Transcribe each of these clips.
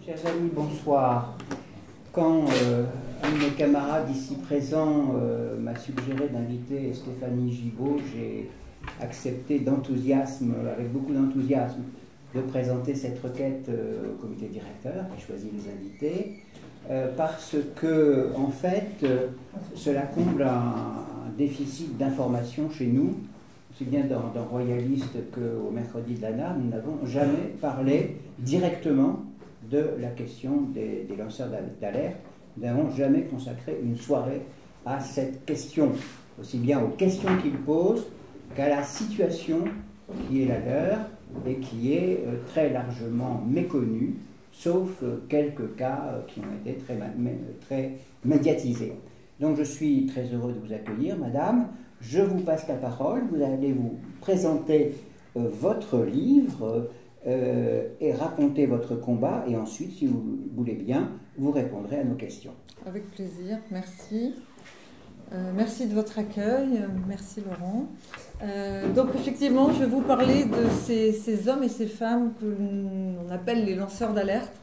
Chers amis, bonsoir. Quand un de mes camarades ici présent m'a suggéré d'inviter Stéphanie Gibaud, j'ai accepté d'enthousiasme, avec beaucoup d'enthousiasme, de présenter cette requête au comité directeur qui choisit les invités, parce que, en fait, cela comble un déficit d'information chez nous, aussi bien dans Royaliste qu'au mercredi de l'ANA. Nous n'avons jamais parlé directement de la question des lanceurs d'alerte. Nous n'avons jamais consacré une soirée à cette question, aussi bien aux questions qu'ils posent qu'à la situation qui est la leur et qui est très largement méconnue, sauf quelques cas qui ont été très médiatisés. Donc je suis très heureux de vous accueillir, madame. Je vous passe la parole. Vous allez vous présenter votre livre et raconter votre combat. Et ensuite, si vous voulez bien, vous répondrez à nos questions. Avec plaisir, merci. Merci de votre accueil. Merci Laurent. Donc effectivement, je vais vous parler de ces hommes et ces femmes que l'on appelle les lanceurs d'alerte.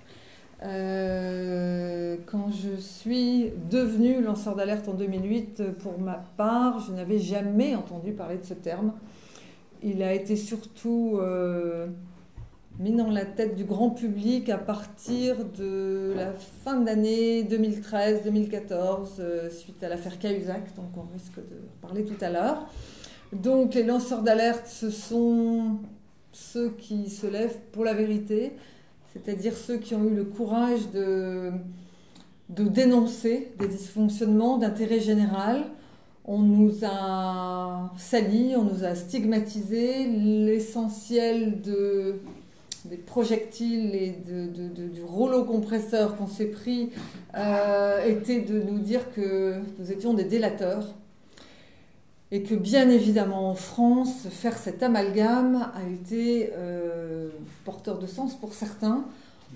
Quand je suis devenue lanceur d'alerte en 2008, pour ma part, je n'avais jamais entendu parler de ce terme. Il a été surtout mis dans la tête du grand public à partir de la fin de l'année 2013-2014, suite à l'affaire Cahuzac, donc on risque de parler tout à l'heure. Donc les lanceurs d'alerte, ce sont ceux qui se lèvent pour la vérité, c'est-à-dire ceux qui ont eu le courage de dénoncer des dysfonctionnements d'intérêt général. On nous a salis, on nous a stigmatisés. L'essentiel des projectiles et du rouleau compresseur qu'on s'est pris était de nous dire que nous étions des délateurs. Et que bien évidemment en France, faire cet amalgame a été porteur de sens pour certains.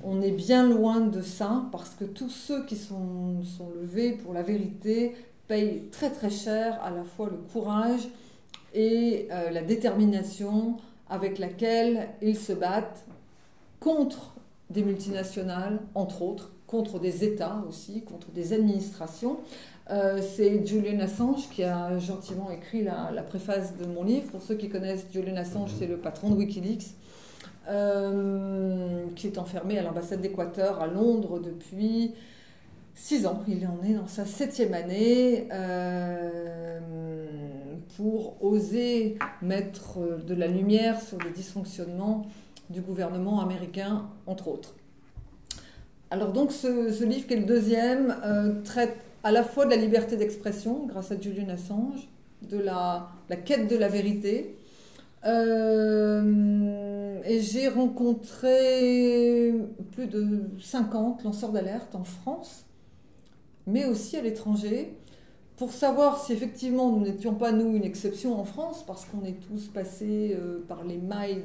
On est bien loin de ça, parce que tous ceux qui sont levés pour la vérité payent très très cher à la fois le courage et la détermination avec laquelle ils se battent contre des multinationales, entre autres, contre des États aussi, contre des administrations. C'est Julian Assange qui a gentiment écrit la préface de mon livre. Pour ceux qui connaissent Julian Assange, c'est le patron de Wikileaks, qui est enfermé à l'ambassade d'Équateur à Londres depuis 6 ans. Il en est dans sa 7e année pour oser mettre de la lumière sur les dysfonctionnements du gouvernement américain, entre autres. Alors donc ce livre, qui est le deuxième, traite à la fois de la liberté d'expression, grâce à Julian Assange, de la quête de la vérité. Et j'ai rencontré plus de 50 lanceurs d'alerte en France, mais aussi à l'étranger, pour savoir si effectivement nous n'étions pas, nous, une exception en France, parce qu'on est tous passés par les mailles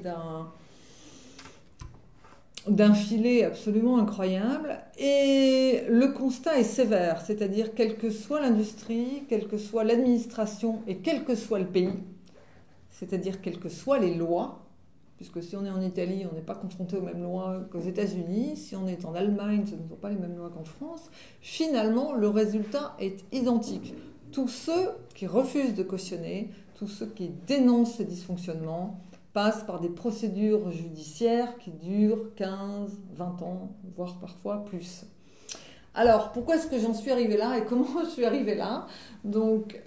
d'un filet absolument incroyable. Et le constat est sévère, c'est-à-dire quelle que soit l'industrie, quelle que soit l'administration et quel que soit le pays, c'est-à-dire quelles que soient les lois, puisque si on est en Italie, on n'est pas confronté aux mêmes lois qu'aux États-Unis, si on est en Allemagne, ce ne sont pas les mêmes lois qu'en France, finalement le résultat est identique. Tous ceux qui refusent de cautionner, tous ceux qui dénoncent ces dysfonctionnements, passe par des procédures judiciaires qui durent 15, 20 ans, voire parfois plus. Alors, pourquoi est-ce que j'en suis arrivée là et comment je suis arrivée là? Donc,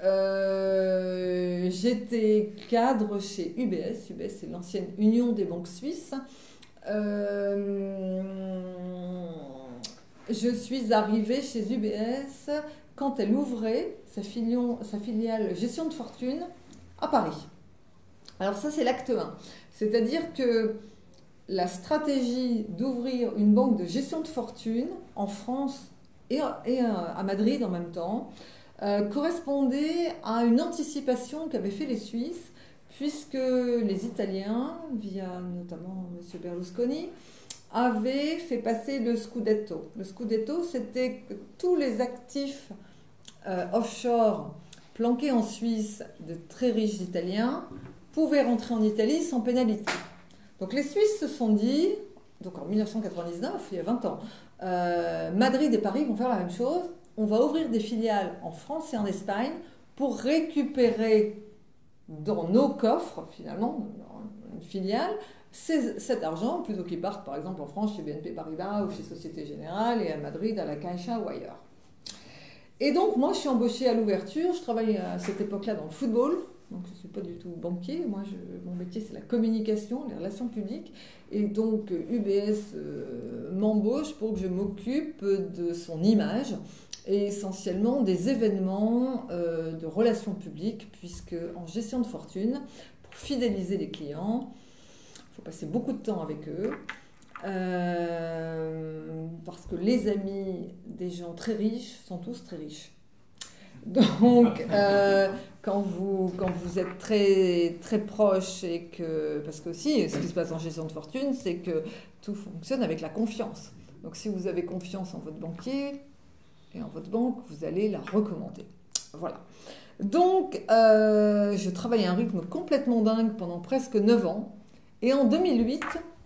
j'étais cadre chez UBS. UBS, c'est l'ancienne Union des banques suisses. Je suis arrivée chez UBS quand elle ouvrait sa filiale gestion de fortune à Paris. Alors ça, c'est l'acte 1. C'est-à-dire que la stratégie d'ouvrir une banque de gestion de fortune en France et à Madrid en même temps correspondait à une anticipation qu'avaient fait les Suisses, puisque les Italiens, via notamment M. Berlusconi, avaient fait passer le Scudetto. Le Scudetto, c'était que tous les actifs offshore planqués en Suisse de très riches Italiens pouvaient rentrer en Italie sans pénalité. Donc les Suisses se sont dit, donc en 1999, il y a 20 ans, Madrid et Paris vont faire la même chose. On va ouvrir des filiales en France et en Espagne pour récupérer dans nos coffres, finalement, dans une filiale, cet argent, plutôt qu'il parte par exemple en France chez BNP Paribas ou chez Société Générale et à Madrid à la Caixa ou ailleurs. Et donc moi je suis embauchée à l'ouverture, je travaille à cette époque-là dans le football, donc je ne suis pas du tout banquier, moi mon métier c'est la communication, les relations publiques, et donc UBS m'embauche pour que je m'occupe de son image et essentiellement des événements de relations publiques, puisque en gestion de fortune, pour fidéliser les clients, il faut passer beaucoup de temps avec eux, parce que les amis des gens très riches sont tous très riches. Donc, quand vous êtes très, très proche, et que, parce que aussi, ce qui se passe en gestion de fortune, c'est que tout fonctionne avec la confiance. Donc, si vous avez confiance en votre banquier et en votre banque, vous allez la recommander. Voilà. Donc, je travaille à un rythme complètement dingue pendant presque 9 ans. Et en 2008,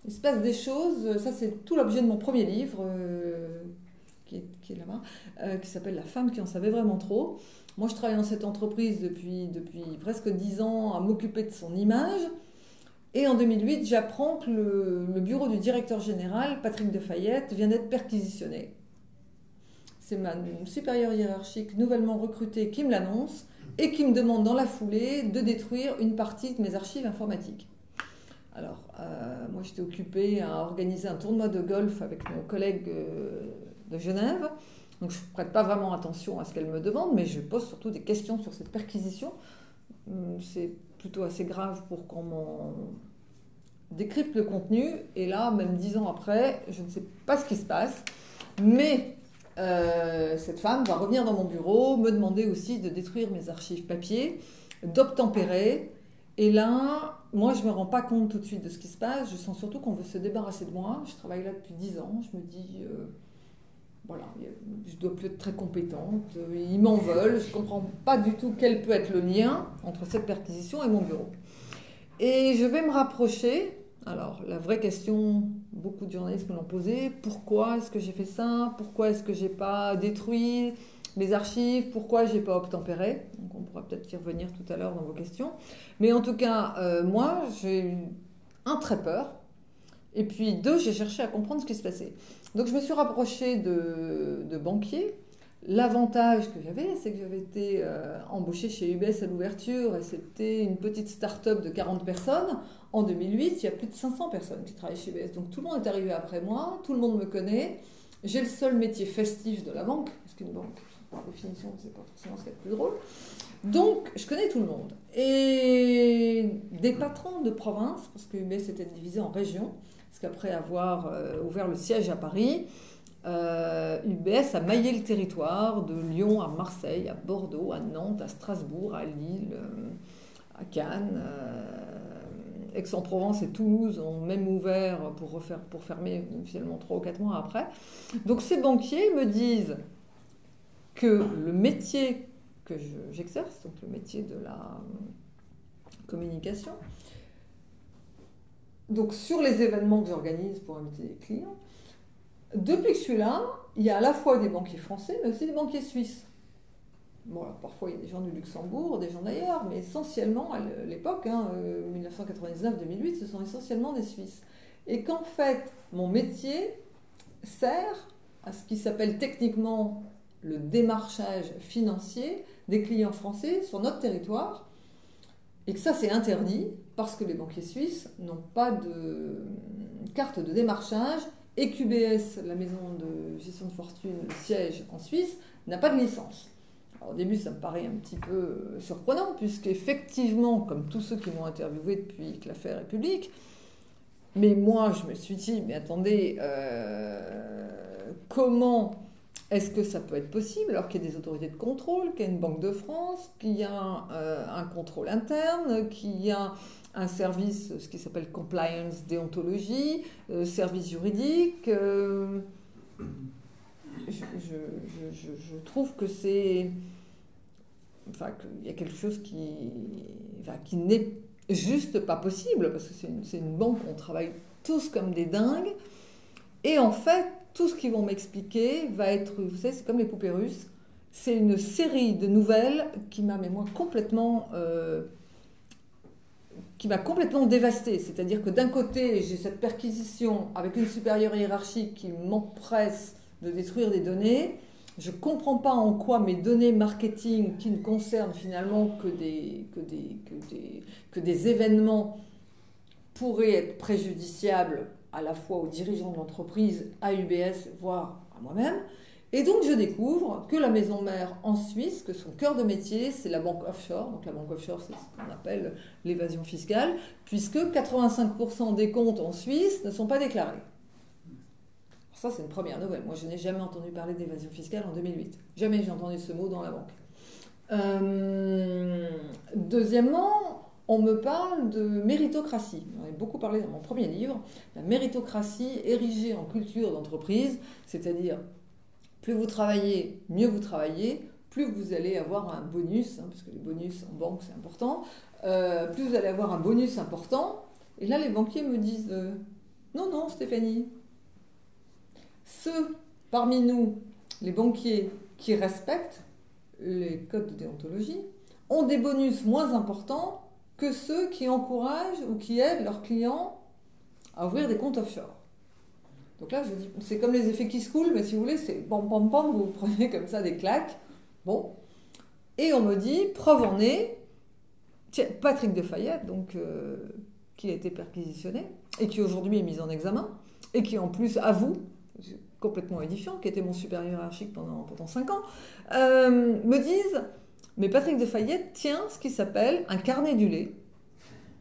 il se passe des choses, ça c'est tout l'objet de mon premier livre, qui est là-bas, qui s'appelle « La femme qui en savait vraiment trop ». Moi, je travaille dans cette entreprise depuis presque 10 ans à m'occuper de son image. Et en 2008, j'apprends que le bureau du directeur général, Patrick Defayette, vient d'être perquisitionné. C'est ma supérieure hiérarchique nouvellement recrutée qui me l'annonce et qui me demande dans la foulée de détruire une partie de mes archives informatiques. Alors, moi, j'étais occupée à organiser un tournoi de golf avec mon collègue de Genève. Donc, je ne prête pas vraiment attention à ce qu'elle me demande, mais je pose surtout des questions sur cette perquisition. C'est plutôt assez grave pour qu'on m'en décrypte le contenu. Et là, même 10 ans après, je ne sais pas ce qui se passe. Mais cette femme va revenir dans mon bureau, me demander aussi de détruire mes archives papier, d'obtempérer. Et là, moi, je ne me rends pas compte tout de suite de ce qui se passe. Je sens surtout qu'on veut se débarrasser de moi. Je travaille là depuis 10 ans. Je me dis, voilà, je dois plus être très compétente. Ils m'en veulent. Je ne comprends pas du tout quel peut être le lien entre cette perquisition et mon bureau. Et je vais me rapprocher. Alors, la vraie question, beaucoup de journalistes me l'ont posée. Pourquoi est-ce que j'ai fait ça? Pourquoi est-ce que je n'ai pas détruit mes archives? Pourquoi je n'ai pas obtempéré? Donc, on pourra peut-être y revenir tout à l'heure dans vos questions. Mais en tout cas, moi, j'ai eu très peur. Et puis, 2, j'ai cherché à comprendre ce qui se passait. Donc, je me suis rapprochée de banquiers. L'avantage que j'avais, c'est que j'avais été embauchée chez UBS à l'ouverture, et c'était une petite start-up de 40 personnes. En 2008, il y a plus de 500 personnes qui travaillent chez UBS. Donc, tout le monde est arrivé après moi, tout le monde me connaît. J'ai le seul métier festif de la banque, parce qu'une banque, par définition, c'est pas forcément ce qu'il y a de plus drôle. Donc, je connais tout le monde. Et des patrons de province, parce que UBS était divisé en régions, parce qu'après avoir ouvert le siège à Paris, UBS a maillé le territoire de Lyon à Marseille, à Bordeaux, à Nantes, à Strasbourg, à Lille, à Cannes. Aix-en-Provence et Toulouse ont même ouvert pour fermer finalement 3 ou 4 mois après. Donc ces banquiers me disent que le métier que j'exerce, donc le métier de la communication, donc sur les événements que j'organise pour inviter des clients, depuis que je suis là, il y a à la fois des banquiers français, mais aussi des banquiers suisses. Bon, alors, parfois, il y a des gens du Luxembourg, des gens d'ailleurs, mais essentiellement, à l'époque, 1999-2008, ce sont essentiellement des Suisses. Et qu'en fait, mon métier sert à ce qui s'appelle techniquement le démarchage financier des clients français sur notre territoire, et que ça, c'est interdit parce que les banquiers suisses n'ont pas de carte de démarchage, et qu'UBS, la maison de gestion de fortune, le siège en Suisse, n'a pas de licence. Alors, au début, ça me paraît un petit peu surprenant, puisqu'effectivement, comme tous ceux qui m'ont interviewé depuis que l'affaire est publique, mais moi, je me suis dit, mais attendez, comment est-ce que ça peut être possible alors qu'il y a des autorités de contrôle, qu'il y a une Banque de France, qu'il y a un contrôle interne, qu'il y a un service, ce qui s'appelle compliance, déontologie, service juridique. Je trouve que c'est... Enfin, qu'il y a quelque chose qui n'est juste pas possible, parce que c'est une banque où on travaille tous comme des dingues, Et en fait, tout ce qu'ils vont m'expliquer va être, vous savez, c'est comme les poupées russes. C'est une série de nouvelles qui m'a, mais moi, complètement dévastée. C'est-à-dire que d'un côté, j'ai cette perquisition avec une supérieure hiérarchique qui m'empresse de détruire des données. Je ne comprends pas en quoi mes données marketing, qui ne concernent finalement que des événements, pourraient être préjudiciables à la fois aux dirigeants de l'entreprise, à UBS, voire à moi-même. Et donc, je découvre que la maison mère en Suisse, que son cœur de métier, c'est la banque offshore. Donc, la banque offshore, c'est ce qu'on appelle l'évasion fiscale, puisque 85% des comptes en Suisse ne sont pas déclarés. Alors ça, c'est une première nouvelle. Moi, je n'ai jamais entendu parler d'évasion fiscale en 2008. Jamais j'ai entendu ce mot dans la banque. Deuxièmement, on me parle de méritocratie. J'en ai beaucoup parlé dans mon premier livre. La méritocratie érigée en culture d'entreprise, c'est-à-dire plus vous travaillez, mieux vous travaillez, plus vous allez avoir un bonus, parce que les bonus en banque c'est important, plus vous allez avoir un bonus important. Et là les banquiers me disent non, non Stéphanie, ceux parmi nous, les banquiers qui respectent les codes de déontologie, ont des bonus moins importants que ceux qui encouragent ou qui aident leurs clients à ouvrir des comptes offshore. Donc là, je dis, c'est comme les effets qui se coulent, mais si vous voulez, c'est pam pam pam, vous prenez comme ça des claques. Bon. Et on me dit, preuve en est, tiens, Patrick Defayette, donc, qui a été perquisitionné, et qui aujourd'hui est mis en examen, et qui en plus avoue, complètement édifiant, qui était mon supérieur hiérarchique pendant 5 ans, me disent, mais Patrick Defayette tient ce qui s'appelle un carnet du lait.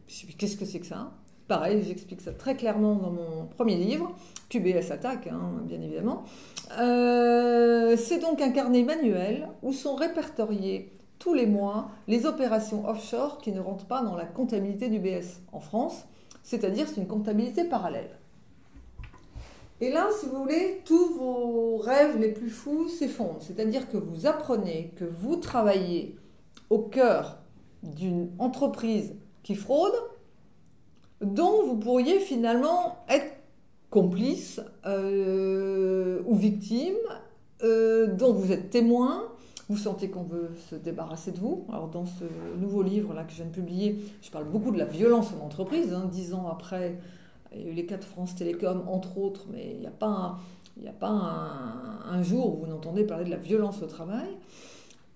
Je me dis, qu'est-ce que c'est que ça ? Pareil, j'explique ça très clairement dans mon premier livre, QBS Attaque, bien évidemment. C'est donc un carnet manuel où sont répertoriés tous les mois les opérations offshore qui ne rentrent pas dans la comptabilité d'UBS en France, c'est-à-dire c'est une comptabilité parallèle. Et là, si vous voulez, tous vos rêves les plus fous s'effondrent, c'est-à-dire que vous apprenez que vous travaillez au cœur d'une entreprise qui fraude, dont vous pourriez finalement être complice ou victime, dont vous êtes témoin, vous sentez qu'on veut se débarrasser de vous. Alors dans ce nouveau livre là que je viens de publier, je parle beaucoup de la violence en entreprise, 10 ans après, il y a eu les cas de France Télécom entre autres, mais il n'y a pas un jour où vous n'entendez parler de la violence au travail.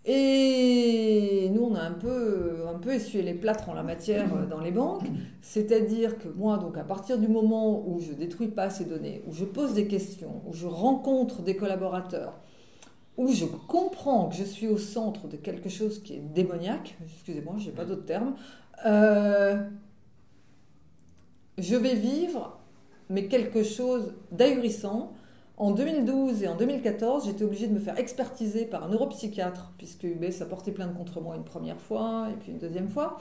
Et nous, on a un peu essuyé les plâtres en la matière dans les banques. C'est-à-dire que moi, donc, à partir du moment où je ne détruis pas ces données, où je pose des questions, où je rencontre des collaborateurs, où je comprends que je suis au centre de quelque chose qui est démoniaque, excusez-moi, je n'ai pas d'autre terme, je vais vivre, mais quelque chose d'ahurissant. En 2012 et en 2014, j'étais obligée de me faire expertiser par un neuropsychiatre, puisque UBS a porté plainte contre moi une première fois et puis une deuxième fois.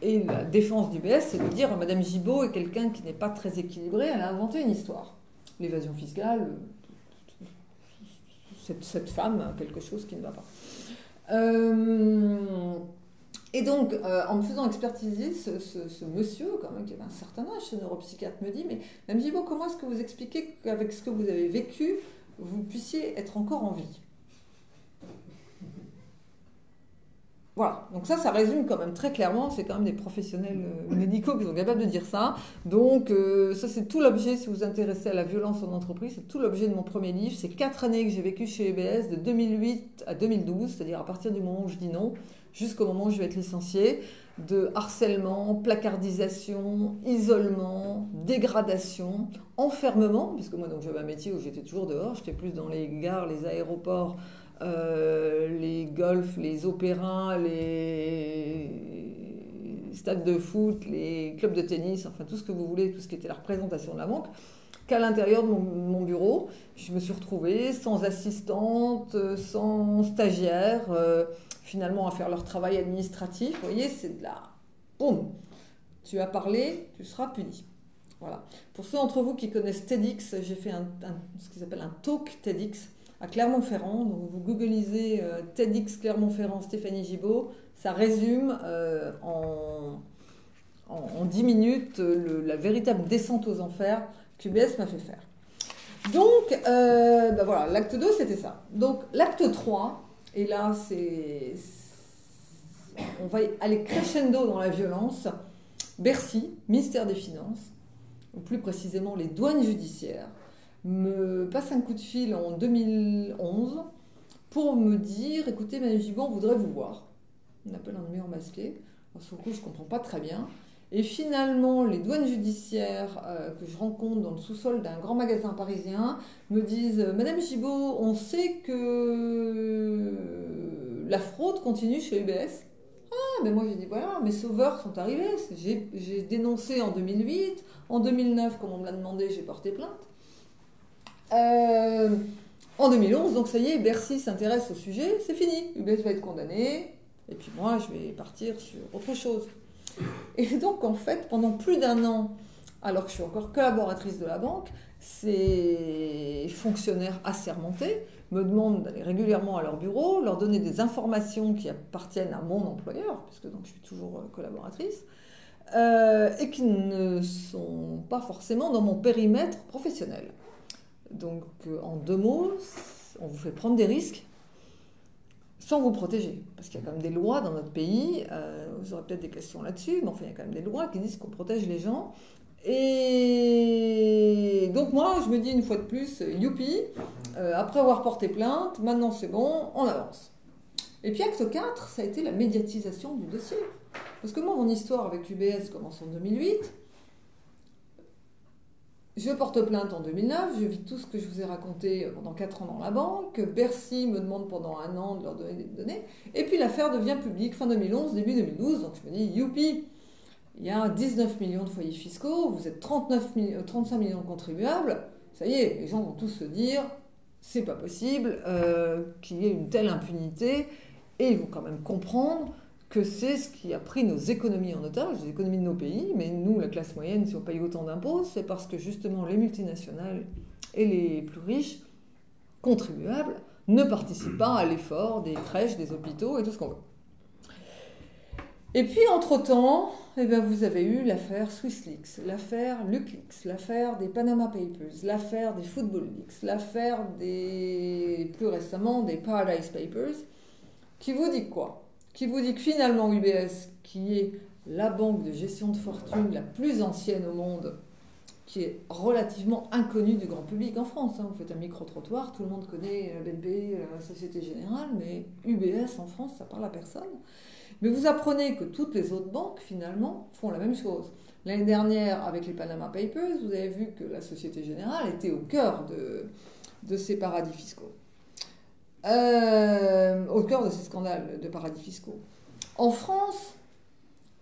Et la défense d'UBS, c'est de dire Madame Gibault est quelqu'un qui n'est pas très équilibré, elle a inventé une histoire. L'évasion fiscale, cette femme a quelque chose qui ne va pas. Et donc, en me faisant expertiser, ce monsieur, quand même, qui avait un certain âge, ce neuropsychiatre, me dit, mais Mme Gibault, comment est-ce que vous expliquez qu'avec ce que vous avez vécu, vous puissiez être encore en vie ? Voilà, donc ça résume quand même très clairement, c'est quand même des professionnels médicaux qui sont capables de dire ça. Donc ça c'est tout l'objet, si vous vous intéressez à la violence en entreprise, c'est tout l'objet de mon premier livre. C'est 4 années que j'ai vécu chez UBS, de 2008 à 2012, c'est-à-dire à partir du moment où je dis non, jusqu'au moment où je vais être licenciée, de harcèlement, placardisation, isolement, dégradation, enfermement, puisque moi donc j'avais un métier où j'étais toujours dehors, j'étais plus dans les gares, les aéroports, les golfs, les opéras, les stades de foot, les clubs de tennis, enfin tout ce que vous voulez, tout ce qui était la représentation de la banque, qu'à l'intérieur de mon bureau, je me suis retrouvée sans assistante, sans stagiaire, finalement à faire leur travail administratif. Vous voyez, c'est de la... Boum, tu as parlé, tu seras puni. Voilà. Pour ceux d'entre vous qui connaissent TEDx, j'ai fait ce qu'ils appellent un talk TEDx à Clermont-Ferrand. Donc vous googlisez TEDx Clermont-Ferrand Stéphanie Gibault, ça résume en 10 minutes la véritable descente aux enfers qu'UBS m'a fait faire. Donc, voilà, l'acte 2, c'était ça. Donc, l'acte 3, et là, on va aller crescendo dans la violence. Bercy, ministère des Finances, ou plus précisément les douanes judiciaires, me passe un coup de fil en 2011 pour me dire, écoutez, Madame Gibaud, on voudrait vous voir. On appelle un numéro masqué. Alors, sur le coup, je ne comprends pas très bien. Et finalement, les douanes judiciaires que je rencontre dans le sous-sol d'un grand magasin parisien me disent « Madame Gibaud, on sait que la fraude continue chez UBS. » Ah, mais moi j'ai dit « Voilà, mes sauveurs sont arrivés. J'ai dénoncé en 2008. En 2009, comme on me l'a demandé, j'ai porté plainte. En 2011, donc ça y est, Bercy s'intéresse au sujet. C'est fini. UBS va être condamné. Et puis moi, je vais partir sur autre chose. » Et donc, en fait, pendant plus d'un an, alors que je suis encore collaboratrice de la banque, ces fonctionnaires assermentés me demandent d'aller régulièrement à leur bureau, leur donner des informations qui appartiennent à mon employeur, puisque donc je suis toujours collaboratrice, et qui ne sont pas forcément dans mon périmètre professionnel. Donc, en 2 mots, on vous fait prendre des risques sans vous protéger. Parce qu'il y a quand même des lois dans notre pays, vous aurez peut-être des questions là-dessus, mais enfin, il y a quand même des lois qui disent qu'on protège les gens. Et donc moi, je me dis une fois de plus, youpi, après avoir porté plainte, maintenant c'est bon, on avance. Et puis acte 4, ça a été la médiatisation du dossier. Parce que moi, mon histoire avec UBS commence en 2008. Je porte plainte en 2009, je vis tout ce que je vous ai raconté pendant 4 ans dans la banque. Bercy me demande pendant 1 an de leur donner des données. Et puis l'affaire devient publique fin 2011, début 2012. Donc je me dis, youpi, il y a 19 millions de foyers fiscaux, vous êtes 35 millions de contribuables. Ça y est, les gens vont tous se dire, c'est pas possible qu'il y ait une telle impunité. Et ils vont quand même comprendre que c'est ce qui a pris nos économies en otage, les économies de nos pays, mais nous, la classe moyenne, si on paye autant d'impôts, c'est parce que justement les multinationales et les plus riches contribuables ne participent pas à l'effort des crèches, des hôpitaux et tout ce qu'on veut. Et puis, entre-temps, vous avez eu l'affaire SwissLeaks, l'affaire LuxLeaks, l'affaire des Panama Papers, l'affaire des Football Leaks, l'affaire plus récemment, des Paradise Papers, qui vous dit quoi ? Qui vous dit que finalement UBS, qui est la banque de gestion de fortune la plus ancienne au monde, qui est relativement inconnue du grand public en France. Vous faites un micro-trottoir, tout le monde connaît BNP, la Société Générale, mais UBS en France, ça parle à personne. Mais vous apprenez que toutes les autres banques, finalement, font la même chose. L'année dernière, avec les Panama Papers, vous avez vu que la Société Générale était au cœur de ces paradis fiscaux. Au cœur de ces scandales de paradis fiscaux. En France,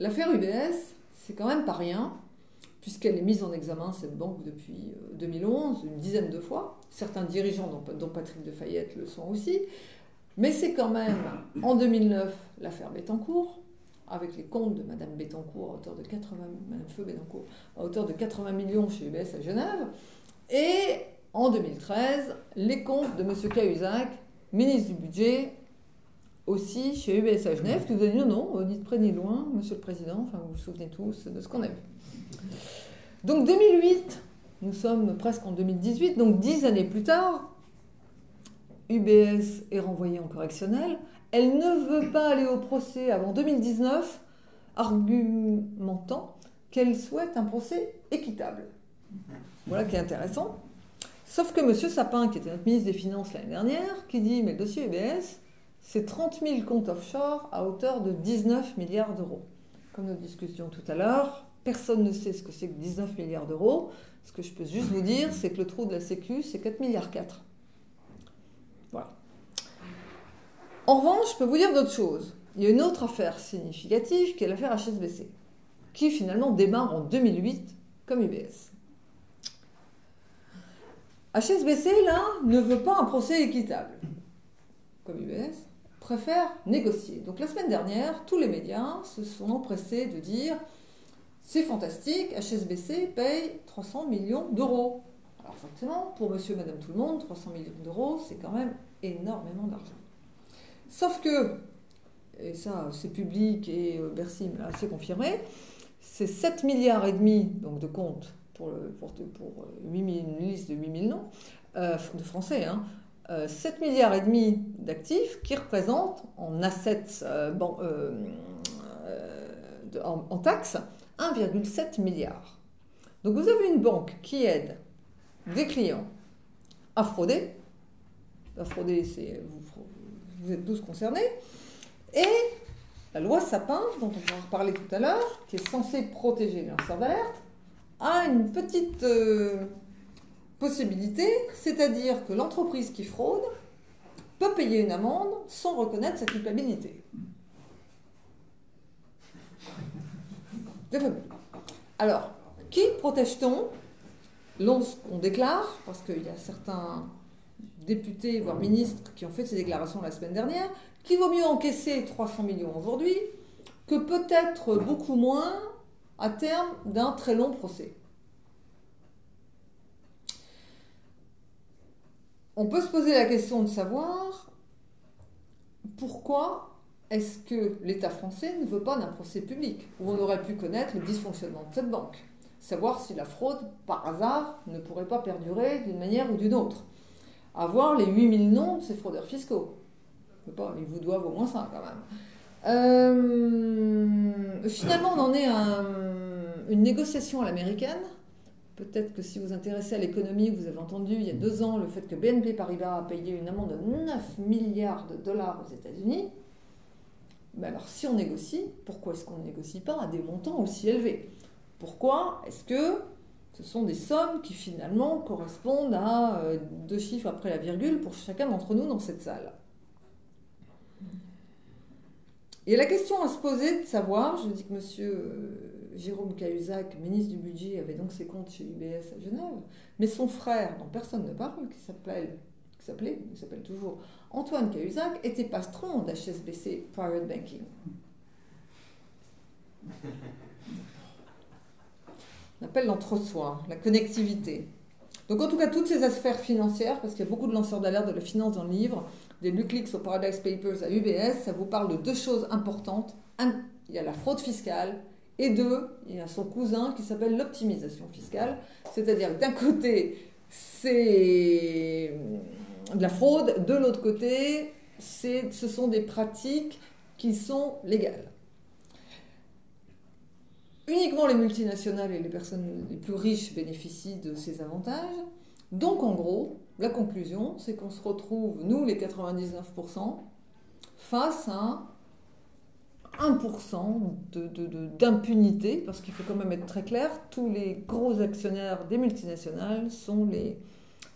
l'affaire UBS, c'est quand même pas rien, puisqu'elle est mise en examen, cette banque, depuis 2011, une dizaine de fois. Certains dirigeants, dont Patrick Defayette, le sont aussi. Mais c'est quand même, en 2009, l'affaire Bettencourt, avec les comptes de Madame Bettencourt à hauteur de 80, Madame Feu Bettencourt, à hauteur de 80 millions chez UBS à Genève. Et en 2013, les comptes de M. Cahuzac, ministre du Budget, aussi chez UBS à Genève, qui vous a dit non, ni de près ni de loin, Monsieur le Président, enfin vous vous souvenez tous de ce qu'on a vu. Donc 2008, nous sommes presque en 2018, donc 10 années plus tard, UBS est renvoyée en correctionnel. Elle ne veut pas aller au procès avant 2019, argumentant qu'elle souhaite un procès équitable. Voilà qui est intéressant. Sauf que M. Sapin, qui était notre ministre des Finances l'année dernière, qui dit « mais le dossier UBS, c'est 30 000 comptes offshore à hauteur de 19 milliards d'euros ». Comme nous discutions tout à l'heure, personne ne sait ce que c'est que 19 milliards d'euros. Ce que je peux juste vous dire, c'est que le trou de la Sécu, c'est 4,4 milliards. Voilà. En revanche, je peux vous dire d'autres choses. Il y a une autre affaire significative qui est l'affaire HSBC, qui finalement démarre en 2008 comme UBS. HSBC, là, ne veut pas un procès équitable, comme UBS, préfère négocier. Donc la semaine dernière, tous les médias se sont empressés de dire « c'est fantastique, HSBC paye 300 millions d'euros ». Alors forcément, pour monsieur, madame, tout le monde, 300 millions d'euros, c'est quand même énormément d'argent. Sauf que, et ça c'est public et Bercy me l'a assez confirmé, c'est 7,5 milliards donc, de comptes une liste de 8000 noms, de Français, hein, 7 milliards et demi d'actifs qui représentent en assets, en taxes, 1,7 milliard. Donc vous avez une banque qui aide des clients à frauder. À frauder, vous êtes tous concernés. Et la loi Sapin, dont on va reparler tout à l'heure, qui est censée protéger les lanceurs d'alerte, a une petite possibilité, c'est-à-dire que l'entreprise qui fraude peut payer une amende sans reconnaître sa culpabilité. C'est fabuleux. Alors, qui protège-t-on lorsqu'on déclare, parce qu'il y a certains députés, voire ministres, qui ont fait ces déclarations la semaine dernière, qu'il vaut mieux encaisser 300 millions aujourd'hui que peut-être beaucoup moins à terme d'un très long procès. On peut se poser la question de savoir pourquoi est-ce que l'État français ne veut pas d'un procès public où on aurait pu connaître le dysfonctionnement de cette banque, savoir si la fraude, par hasard, ne pourrait pas perdurer d'une manière ou d'une autre, avoir les 8000 noms de ces fraudeurs fiscaux. Ils vous doivent au moins ça quand même. Finalement, on en est à une négociation à l'américaine. Peut-être que si vous vous intéressez à l'économie, vous avez entendu il y a 2 ans le fait que BNP Paribas a payé une amende de 9 milliards de dollars aux États-Unis. Mais alors, si on négocie, pourquoi est-ce qu'on ne négocie pas à des montants aussi élevés? Pourquoi est-ce que ce sont des sommes qui finalement correspondent à 2 chiffres après la virgule pour chacun d'entre nous dans cette salle? Et la question à se poser de savoir, je dis que M. Jérôme Cahuzac, ministre du Budget, avait donc ses comptes chez UBS à Genève, mais son frère, dont personne ne parle, qui s'appelle toujours Antoine Cahuzac, était patron d'HSBC Private Banking. On appelle l'entre-soi, la connectivité. Donc en tout cas, toutes ces affaires financières, parce qu'il y a beaucoup de lanceurs d'alerte de la finance dans le livre, des LuxLeaks aux Paradise Papers à UBS, ça vous parle de 2 choses importantes. 1, il y a la fraude fiscale, et 2, il y a son cousin qui s'appelle l'optimisation fiscale, c'est-à-dire que d'un côté, c'est de la fraude, de l'autre côté, ce sont des pratiques qui sont légales. Uniquement les multinationales et les personnes les plus riches bénéficient de ces avantages. Donc en gros, la conclusion, c'est qu'on se retrouve, nous les 99%, face à 1% d'impunité, parce qu'il faut quand même être très clair, tous les gros actionnaires des multinationales sont les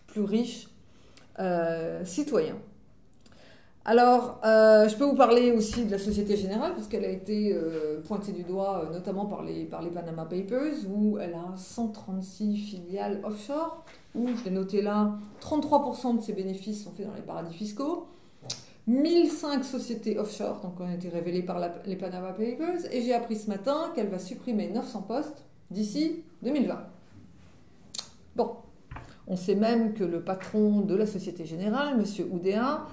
plus riches citoyens. Alors, je peux vous parler aussi de la Société Générale, parce qu'elle a été pointée du doigt, notamment par les Panama Papers, où elle a 136 filiales offshore, où, je l'ai noté là, 33% de ses bénéfices sont faits dans les paradis fiscaux, 1005 sociétés offshore, donc ont été révélées par les Panama Papers, et j'ai appris ce matin qu'elle va supprimer 900 postes d'ici 2020. Bon, on sait même que le patron de la Société Générale, M. Oudéa,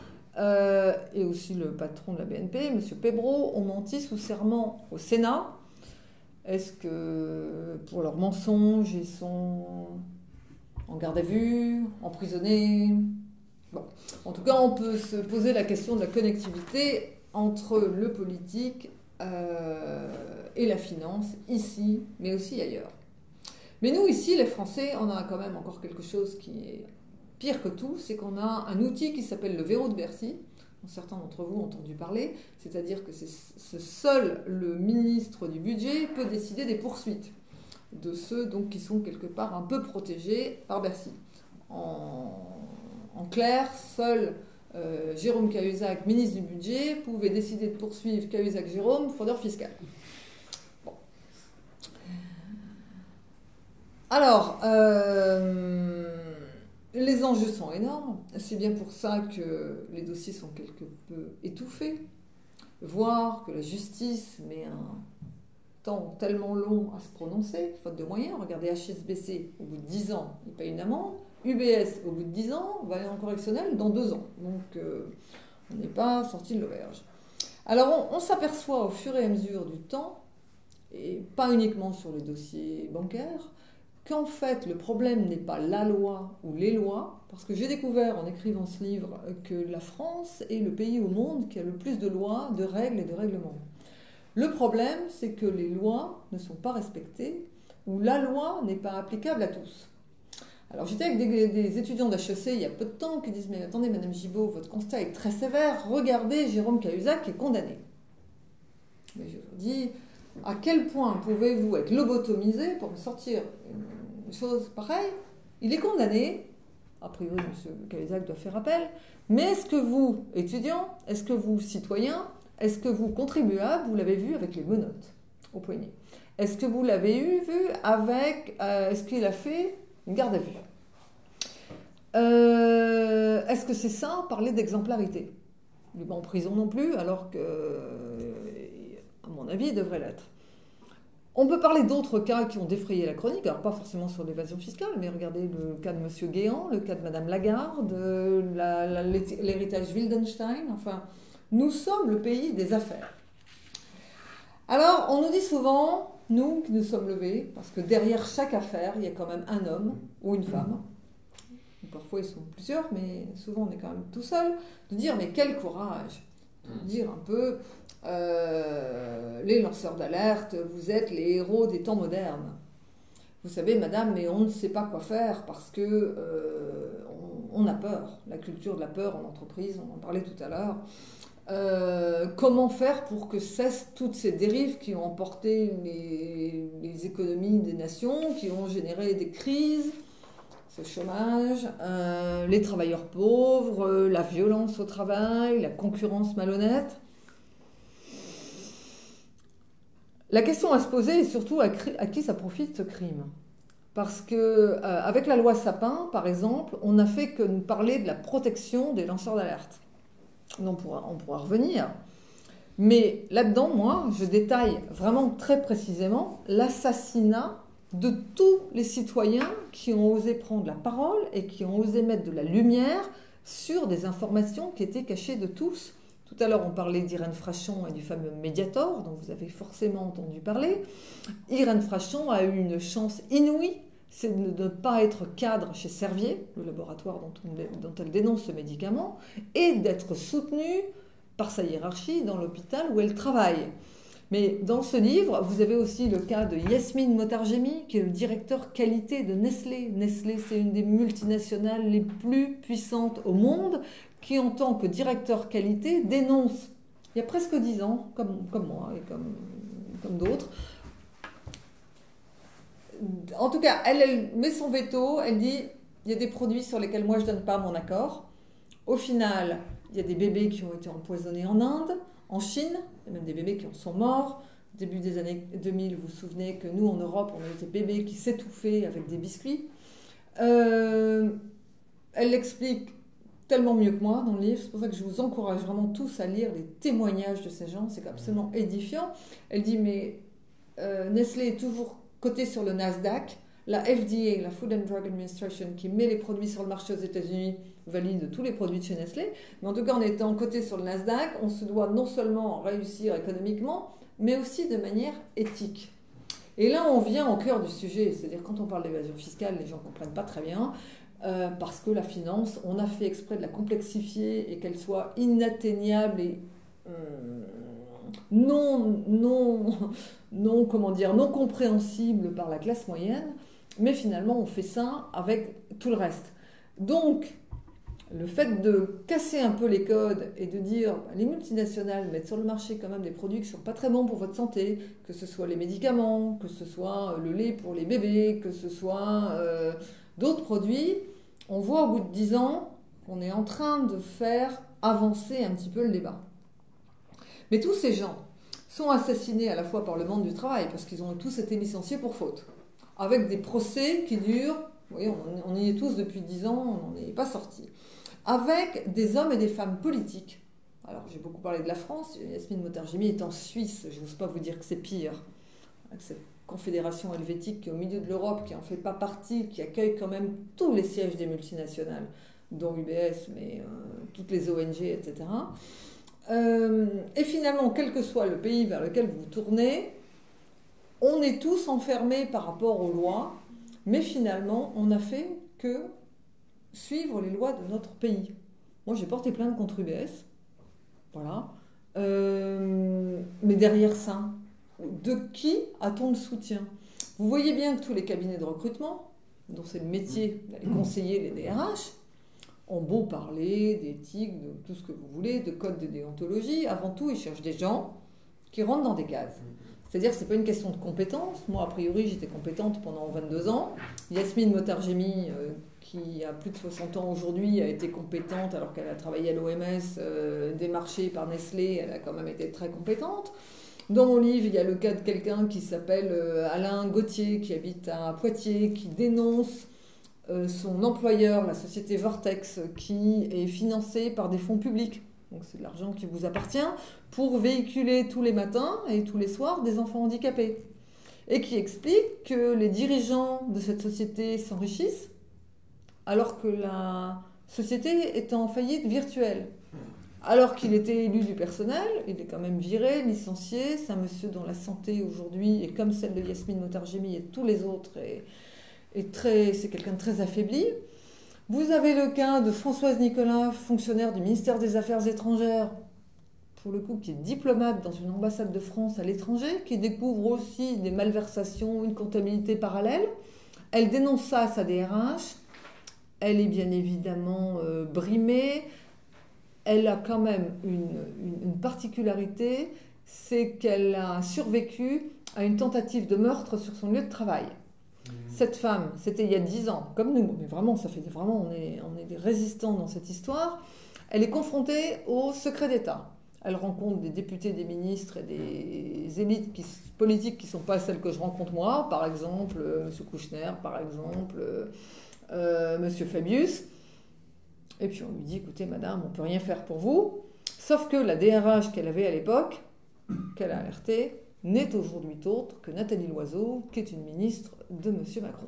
et aussi le patron de la BNP, M. Pebro, ont menti sous serment au Sénat. Est-ce que pour leurs mensonges, ils sont en garde à vue, emprisonnés? Bon. En tout cas, on peut se poser la question de la connectivité entre le politique et la finance, ici, mais aussi ailleurs. Mais nous, ici, les Français, on a quand même encore quelque chose qui est pire que tout, c'est qu'on a un outil qui s'appelle le verrou de Bercy, dont certains d'entre vous ont entendu parler, c'est-à-dire que seul le ministre du Budget peut décider des poursuites de ceux donc, qui sont quelque part un peu protégés par Bercy. En clair, seul Jérôme Cahuzac, ministre du Budget, pouvait décider de poursuivre Cahuzac Jérôme, fraudeur fiscal. Bon. Alors, les enjeux sont énormes. C'est bien pour ça que les dossiers sont quelque peu étouffés. Voir que la justice met un temps tellement long à se prononcer, faute de moyens. Regardez HSBC, au bout de 10 ans, il paye une amende. UBS, au bout de 10 ans, va aller en correctionnel dans 2 ans. Donc, on n'est pas sorti de l'auberge. Alors, on s'aperçoit au fur et à mesure du temps, et pas uniquement sur les dossiers bancaires, qu'en fait, le problème n'est pas la loi ou les lois, parce que j'ai découvert en écrivant ce livre que la France est le pays au monde qui a le plus de lois, de règles et de règlements. Le problème, c'est que les lois ne sont pas respectées, ou la loi n'est pas applicable à tous. Alors j'étais avec des étudiants d'HEC il y a peu de temps qui disent « Mais attendez, Madame Gibault, votre constat est très sévère, regardez Jérôme Cahuzac qui est condamné. » Mais je leur dis « À quel point pouvez-vous être lobotomisé pour me sortir une chose pareille? Il est condamné, a priori M. Cahuzac doit faire appel, mais est-ce que vous, étudiants, est-ce que vous, citoyens, est-ce que vous, contribuables, vous l'avez vu avec les menottes au poignet? Est-ce que vous l'avez vu avec... est-ce qu'il a fait une garde à vue? Est-ce que c'est ça, parler d'exemplarité? Il n'est pas en prison non plus, alors que, à mon avis, il devrait l'être. On peut parler d'autres cas qui ont défrayé la chronique, alors pas forcément sur l'évasion fiscale, mais regardez le cas de M. Guéant, le cas de Mme Lagarde, l'héritage Wildenstein, enfin, nous sommes le pays des affaires. Alors, on nous dit souvent, nous qui nous sommes levés, parce que derrière chaque affaire, il y a quand même un homme ou une femme, parfois ils sont plusieurs, mais souvent on est quand même tout seul, de dire mais quel courage, de dire un peu les lanceurs d'alerte, vous êtes les héros des temps modernes. Vous savez madame, mais on ne sait pas quoi faire parce que on a peur, la culture de la peur en entreprise, on en parlait tout à l'heure. Comment faire pour que cessent toutes ces dérives qui ont emporté les économies des nations, qui ont généré des crises, ce chômage, les travailleurs pauvres, la violence au travail, la concurrence malhonnête. La question à se poser est surtout à qui ça profite ce crime. Parce que avec la loi Sapin, par exemple, on n'a fait que nous parler de la protection des lanceurs d'alerte. On pourra revenir. Mais là-dedans, moi, je détaille vraiment très précisément l'assassinat de tous les citoyens qui ont osé prendre la parole et qui ont osé mettre de la lumière sur des informations qui étaient cachées de tous. Tout à l'heure, on parlait d'Irène Frachon et du fameux Mediator, dont vous avez forcément entendu parler. Irène Frachon a eu une chance inouïe, c'est de ne pas être cadre chez Servier, le laboratoire dont elle dénonce ce médicament, et d'être soutenue par sa hiérarchie dans l'hôpital où elle travaille. Mais dans ce livre, vous avez aussi le cas de Yasmine Motargemi, qui est le directeur qualité de Nestlé. Nestlé, c'est une des multinationales les plus puissantes au monde, qui en tant que directeur qualité dénonce, il y a presque 10 ans, comme moi et comme d'autres. En tout cas, elle met son veto, elle dit, il y a des produits sur lesquels moi je ne donne pas mon accord. Au final, il y a des bébés qui ont été empoisonnés en Inde, en Chine, il y a même des bébés qui en sont morts. Au début des années 2000, vous vous souvenez que nous, en Europe, on avait des bébés qui s'étouffaient avec des biscuits. Elle l'explique tellement mieux que moi dans le livre, c'est pour ça que je vous encourage vraiment tous à lire les témoignages de ces gens, c'est absolument édifiant. Elle dit, mais Nestlé est toujours coté sur le Nasdaq, la FDA, la Food and Drug Administration, qui met les produits sur le marché aux États-Unis, valide tous les produits de chez Nestlé. Mais en tout cas, en étant coté sur le Nasdaq, on se doit non seulement réussir économiquement, mais aussi de manière éthique. Et là, on vient au cœur du sujet. C'est-à-dire, quand on parle d'évasion fiscale, les gens ne comprennent pas très bien. Parce que la finance, on a fait exprès de la complexifier et qu'elle soit inatteignable et non compréhensible par la classe moyenne. Mais finalement, on fait ça avec tout le reste. Donc, le fait de casser un peu les codes et de dire les multinationales mettent sur le marché quand même des produits qui ne sont pas très bons pour votre santé, que ce soit les médicaments, que ce soit le lait pour les bébés, que ce soit d'autres produits, on voit au bout de 10 ans qu'on est en train de faire avancer un petit peu le débat. Mais tous ces gens sont assassinés à la fois par le monde du travail, parce qu'ils ont tous été licenciés pour faute, avec des procès qui durent, vous voyez, on y est tous depuis 10 ans, on n'en est pas sortis, avec des hommes et des femmes politiques. Alors j'ai beaucoup parlé de la France, Yasmine Motargemi est en Suisse, je n'ose pas vous dire que c'est pire, avec cette confédération helvétique qui est au milieu de l'Europe, qui n'en fait pas partie, qui accueille quand même tous les sièges des multinationales, dont UBS, mais toutes les ONG, etc. Et finalement, quel que soit le pays vers lequel vous vous tournez, on est tous enfermés par rapport aux lois mais finalement, on n'a fait que suivre les lois de notre pays. Moi, j'ai porté plainte contre UBS, voilà. Mais derrière ça, de qui a-t-on le soutien? Vous voyez bien que tous les cabinets de recrutement, dont c'est le métier d'aller conseiller les DRH, ont beau parler d'éthique, de tout ce que vous voulez, de code de déontologie, avant tout, ils cherchent des gens qui rentrent dans des cases. C'est-à-dire que ce n'est pas une question de compétence. Moi, a priori, j'étais compétente pendant 22 ans. Yasmine Motarjemi, qui a plus de 60 ans aujourd'hui, a été compétente alors qu'elle a travaillé à l'OMS, démarchée par Nestlé, elle a quand même été très compétente. Dans mon livre, il y a le cas de quelqu'un qui s'appelle Alain Gauthier, qui habite à Poitiers, qui dénonce son employeur, la société Vortex, qui est financée par des fonds publics. Donc c'est de l'argent qui vous appartient, pour véhiculer tous les matins et tous les soirs des enfants handicapés. Et qui explique que les dirigeants de cette société s'enrichissent alors que la société est en faillite virtuelle. Alors qu'il était élu du personnel, il est quand même viré, licencié. C'est un monsieur dont la santé aujourd'hui, et comme celle de Yasmine Motarjemi et tous les autres, c'est quelqu'un de très affaibli. Vous avez le cas de Françoise Nicolas, fonctionnaire du ministère des Affaires étrangères, pour le coup qui est diplomate dans une ambassade de France à l'étranger, qui découvre aussi des malversations, une comptabilité parallèle. Elle dénonce ça à sa DRH. Elle est bien évidemment brimée. Elle a quand même une particularité, c'est qu'elle a survécu à une tentative de meurtre sur son lieu de travail. Cette femme, c'était il y a 10 ans, comme nous, mais vraiment, on est des résistants dans cette histoire. Elle est confrontée au secret d'État. Elle rencontre des députés, des ministres et des élites politiques qui ne sont pas celles que je rencontre moi, par exemple M. Kouchner, par exemple M. Fabius. Et puis on lui dit, écoutez madame, on ne peut rien faire pour vous. Sauf que la DRH qu'elle avait à l'époque, qu'elle a alertée, n'est aujourd'hui autre que Nathalie Loiseau, qui est une ministre de M. Macron.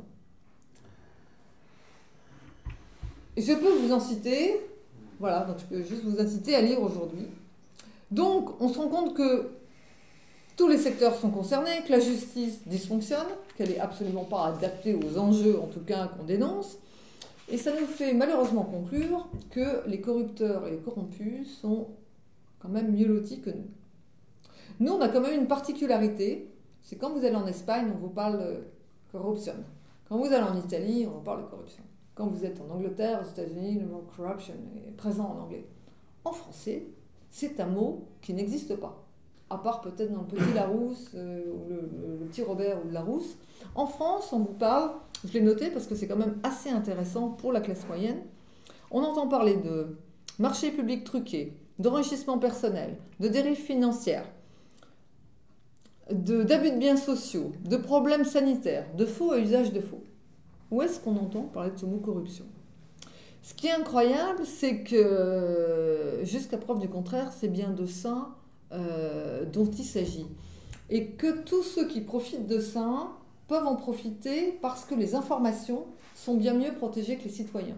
Et je peux vous en citer, voilà, donc je peux juste vous inciter à lire aujourd'hui. Donc on se rend compte que tous les secteurs sont concernés, que la justice dysfonctionne, qu'elle n'est absolument pas adaptée aux enjeux, en tout cas, qu'on dénonce. Et ça nous fait malheureusement conclure que les corrupteurs et les corrompus sont quand même mieux lotis que nous. Nous, on a quand même une particularité, c'est quand vous allez en Espagne, on vous parle de corruption. Quand vous allez en Italie, on vous parle de corruption. Quand vous êtes en Angleterre, aux États-Unis, le mot corruption est présent en anglais. En français, c'est un mot qui n'existe pas, à part peut-être dans le petit Larousse, ou le petit Robert ou le Larousse. En France, on vous parle, je l'ai noté parce que c'est quand même assez intéressant pour la classe moyenne, on entend parler de marché public truqué, d'enrichissement personnel, de dérives financières, d'abus de biens sociaux, de problèmes sanitaires, de faux et usage de faux. Où est-ce qu'on entend parler de ce mot corruption? Ce qui est incroyable, c'est que, jusqu'à preuve du contraire, c'est bien de ça dont il s'agit. Et que tous ceux qui profitent de ça peuvent en profiter parce que les informations sont bien mieux protégées que les citoyens.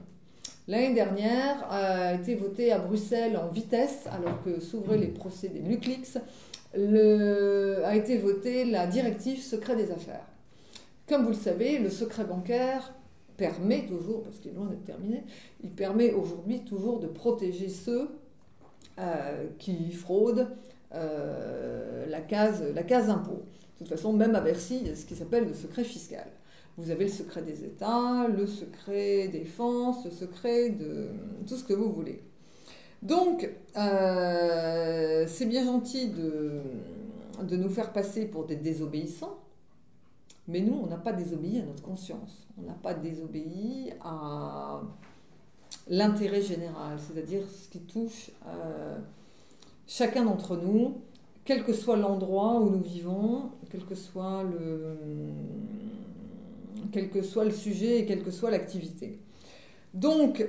L'année dernière a été voté à Bruxelles en vitesse, alors que s'ouvraient les procès des LuxLeaks, a été votée la directive secret des affaires. Comme vous le savez, le secret bancaire permet toujours, parce qu'il est loin d'être terminé, il permet aujourd'hui toujours de protéger ceux qui fraudent la case impôt. De toute façon, même à Bercy, il y a ce qui s'appelle le secret fiscal. Vous avez le secret des États, le secret défense, le secret de tout ce que vous voulez. Donc, c'est bien gentil de nous faire passer pour des désobéissants, mais nous, on n'a pas désobéi à notre conscience. On n'a pas désobéi à l'intérêt général, c'est-à-dire ce qui touche chacun d'entre nous, quel que soit l'endroit où nous vivons, quel que soit le sujet et quelle que soit l'activité. Donc,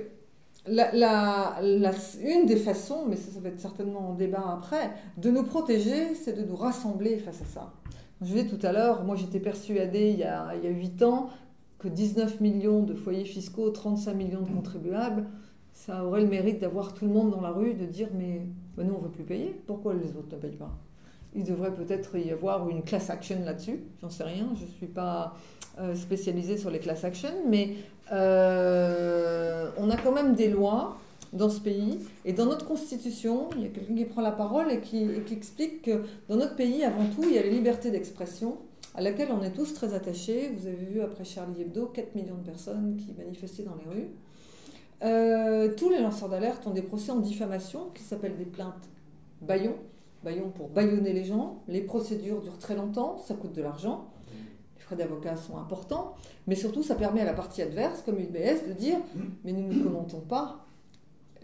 une des façons, mais ça va être certainement en débat après, de nous protéger, c'est de nous rassembler face à ça. Je disais tout à l'heure, moi j'étais persuadée il y a 8 ans que 19 millions de foyers fiscaux, 35 millions de contribuables, ça aurait le mérite d'avoir tout le monde dans la rue, de dire mais nous on ne veut plus payer, pourquoi les autres ne payent pas? Il devrait peut-être y avoir une class action là-dessus, j'en sais rien, je ne suis pas spécialisé sur les class actions, mais on a quand même des lois dans ce pays. Et dans notre constitution, il y a quelqu'un qui prend la parole et qui explique que dans notre pays, avant tout, il y a la liberté d'expression à laquelle on est tous très attachés. Vous avez vu après Charlie Hebdo, 4 millions de personnes qui manifestaient dans les rues. Tous les lanceurs d'alerte ont des procès en diffamation qui s'appellent des plaintes bâillons. Bâillons pour bâillonner les gens. Les procédures durent très longtemps, ça coûte de l'argent. Les frais d'avocat sont importants. Mais surtout, ça permet à la partie adverse, comme UBS, de dire « mais nous ne commentons pas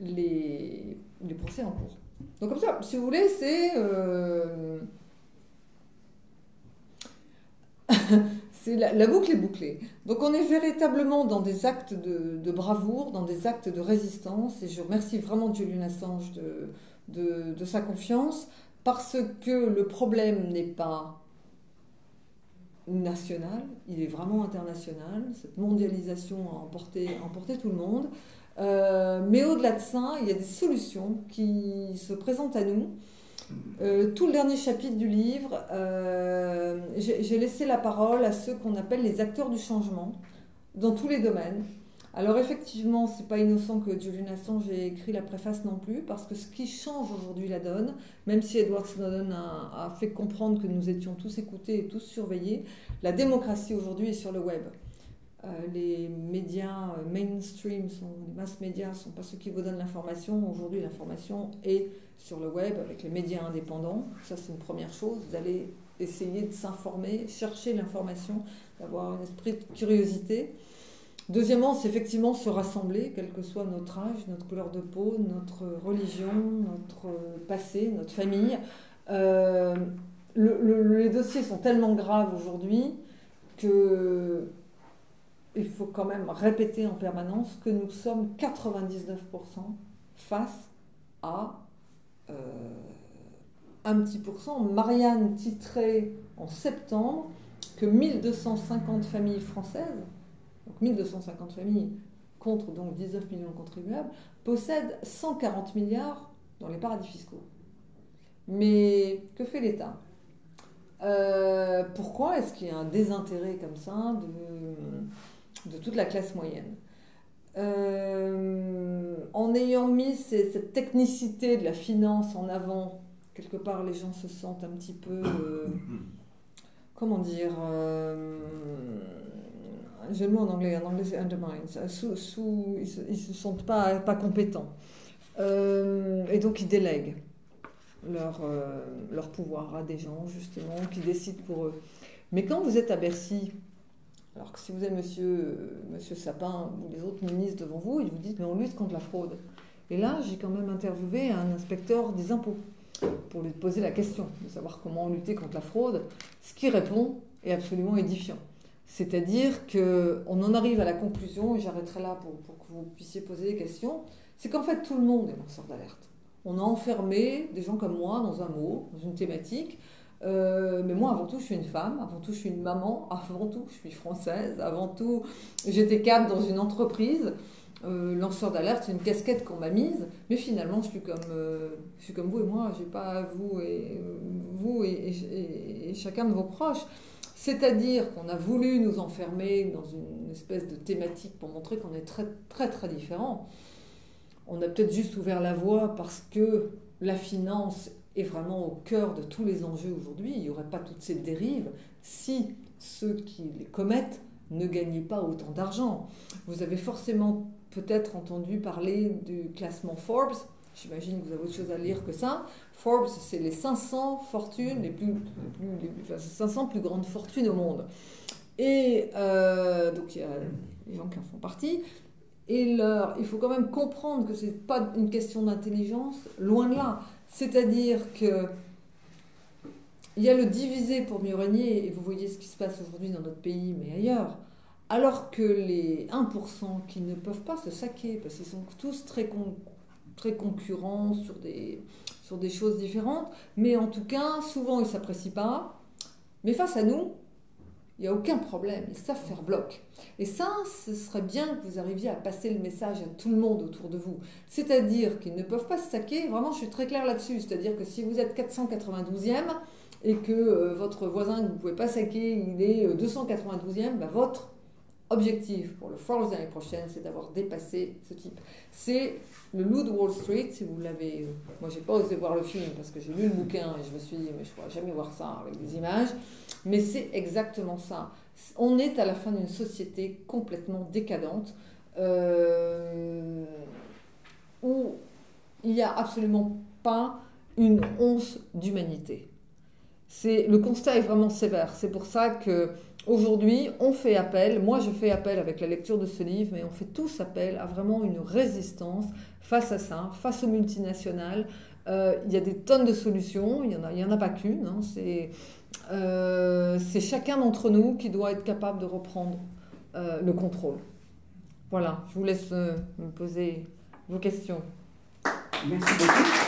les procès en cours ». Donc comme ça, si vous voulez, c'est... la boucle est bouclée. Donc on est véritablement dans des actes de bravoure, dans des actes de résistance, et je remercie vraiment Julian Assange de sa confiance, parce que le problème n'est pas national, il est vraiment international. Cette mondialisation a emporté tout le monde. Mais au-delà de ça, il y a des solutions qui se présentent à nous. Tout le dernier chapitre du livre, j'ai laissé la parole à ceux qu'on appelle les acteurs du changement, dans tous les domaines. Alors effectivement, c'est pas innocent que Julian Assange ait écrit la préface non plus, parce que ce qui change aujourd'hui la donne, même si Edward Snowden a fait comprendre que nous étions tous écoutés et tous surveillés, la démocratie aujourd'hui est sur le web. Les médias mainstream, les mass médias ne sont pas ceux qui vous donnent l'information. Aujourd'hui, l'information est sur le web avec les médias indépendants. Ça, c'est une première chose. Vous allez essayer de s'informer, chercher l'information, d'avoir un esprit de curiosité. Deuxièmement, c'est effectivement se rassembler, quel que soit notre âge, notre couleur de peau, notre religion, notre passé, notre famille. Les dossiers sont tellement graves aujourd'hui que... il faut quand même répéter en permanence que nous sommes 99% face à un petit pourcent. Marianne titrait en septembre que 1250 familles françaises, donc 1250 familles contre donc 19 millions de contribuables, possèdent 140 milliards dans les paradis fiscaux. Mais que fait l'État ? Pourquoi est-ce qu'il y a un désintérêt comme ça de toute la classe moyenne. En ayant mis cette technicité de la finance en avant, quelque part les gens se sentent un petit peu, comment dire, j'ai le mot en anglais c'est undermines, ils ne se sentent pas compétents. Et donc ils délèguent leur pouvoir à des gens justement qui décident pour eux. Mais quand vous êtes à Bercy, alors que si vous avez monsieur Sapin ou les autres ministres devant vous, ils vous disent mais on lutte contre la fraude. Et là, j'ai quand même interviewé un inspecteur des impôts pour lui poser la question de savoir comment lutter contre la fraude. Ce qu'il répond est absolument édifiant. C'est-à-dire qu'on en arrive à la conclusion, et j'arrêterai là pour que vous puissiez poser des questions, c'est qu'en fait tout le monde est lanceur d'alerte. On a enfermé des gens comme moi dans un mot, dans une thématique. Mais moi, avant tout, je suis une femme, avant tout, je suis une maman, avant tout, je suis française, avant tout, j'étais cadre dans une entreprise. Lanceur d'alerte, c'est une casquette qu'on m'a mise, mais finalement, je suis comme vous et moi, j'ai pas vous et chacun de vos proches. C'est-à-dire qu'on a voulu nous enfermer dans une espèce de thématique pour montrer qu'on est très, très, très différents. On a peut-être juste ouvert la voie parce que la finance est vraiment au cœur de tous les enjeux aujourd'hui. Il n'y aurait pas toutes ces dérives si ceux qui les commettent ne gagnaient pas autant d'argent. Vous avez forcément peut-être entendu parler du classement Forbes. J'imagine que vous avez autre chose à lire que ça. Forbes, c'est les 500 fortunes, les 500 plus grandes fortunes au monde. Et donc il y a les gens qui en font partie. Et il faut quand même comprendre que ce n'est pas une question d'intelligence, loin de là. C'est-à-dire qu'il y a le diviser pour mieux régner, et vous voyez ce qui se passe aujourd'hui dans notre pays, mais ailleurs, alors que les 1% qui ne peuvent pas se saquer, parce qu'ils sont tous très concurrents sur des choses différentes, mais en tout cas, souvent ils ne s'apprécient pas, mais face à nous, il n'y a aucun problème, ils savent faire bloc. Et ça, ce serait bien que vous arriviez à passer le message à tout le monde autour de vous. C'est-à-dire qu'ils ne peuvent pas se saquer, vraiment je suis très claire là-dessus, c'est-à-dire que si vous êtes 492e, et que votre voisin que vous ne pouvez pas saquer, il est 292e, votre objectif pour le Forbes l'année prochaine, c'est d'avoir dépassé ce type. C'est le Loup de Wall Street, si vous l'avez... Moi, j'ai pas osé voir le film parce que j'ai lu le bouquin et je me suis dit, mais je ne pourrais jamais voir ça avec des images. Mais c'est exactement ça. On est à la fin d'une société complètement décadente où il n'y a absolument pas une once d'humanité. Le constat est vraiment sévère. C'est pour ça qu'aujourd'hui, on fait appel, moi je fais appel avec la lecture de ce livre, mais on fait tous appel à vraiment une résistance face à ça, face aux multinationales. Il y a des tonnes de solutions, il y en a pas qu'une. Hein. C'est chacun d'entre nous qui doit être capable de reprendre le contrôle. Voilà, je vous laisse me poser vos questions. Merci beaucoup.